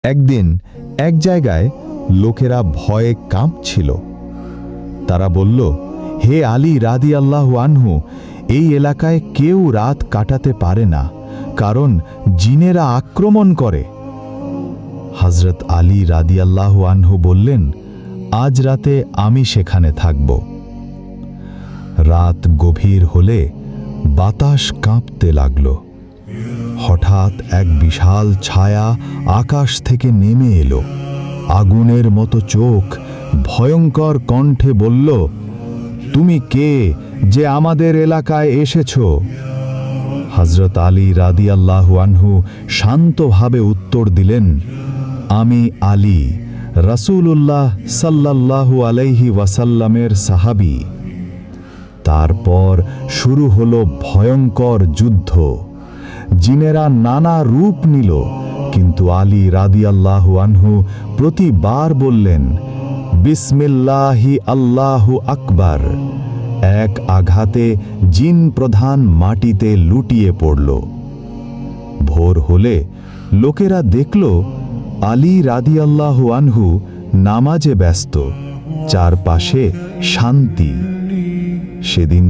একদিন এক জায়গায় লোকেরা ভয়ে কাঁপছিল। তারা বলল, হে আলী রাদিয়াল্লাহু আনহু, এই এলাকায় কেউ রাত কাটাতে পারে না, কারণ জিনেরা আক্রমণ করে। হযরত আলী রাদিয়াল্লাহু আনহু বললেন, আজ রাতে আমি সেখানে থাকব। রাত গভীর হলে বাতাস কাঁপতে লাগল। হঠাৎ এক বিশাল ছায়া আকাশ থেকে নেমে এলো। আগুনের মতো চোখ, ভয়ঙ্কর কণ্ঠে বলল, তুমি কে যে আমাদের এলাকায় এসেছ? হযরত আলী রাদিয়াল্লাহু আনহু শান্তভাবে উত্তর দিলেন, আমি আলী, রাসূলুল্লাহ সাল্লাল্লাহু আলাইহি ওয়াসাল্লামের সাহাবী। তারপর শুরু হলো ভয়ঙ্কর যুদ্ধ। জিনেরা নানা রূপ নিল, কিন্তু আলী রাদিয়াল্লাহু আনহু প্রতিবার বললেন, বিসমিল্লাহি আল্লাহু আকবার। এক আঘাতে জিন প্রধান মাটিতে লুটিয়ে পড়ল। ভোর হলে লোকেরা দেখল আলী রাদিয়াল্লাহু আনহু নামাজে ব্যস্ত, চারপাশে শান্তি। সেদিন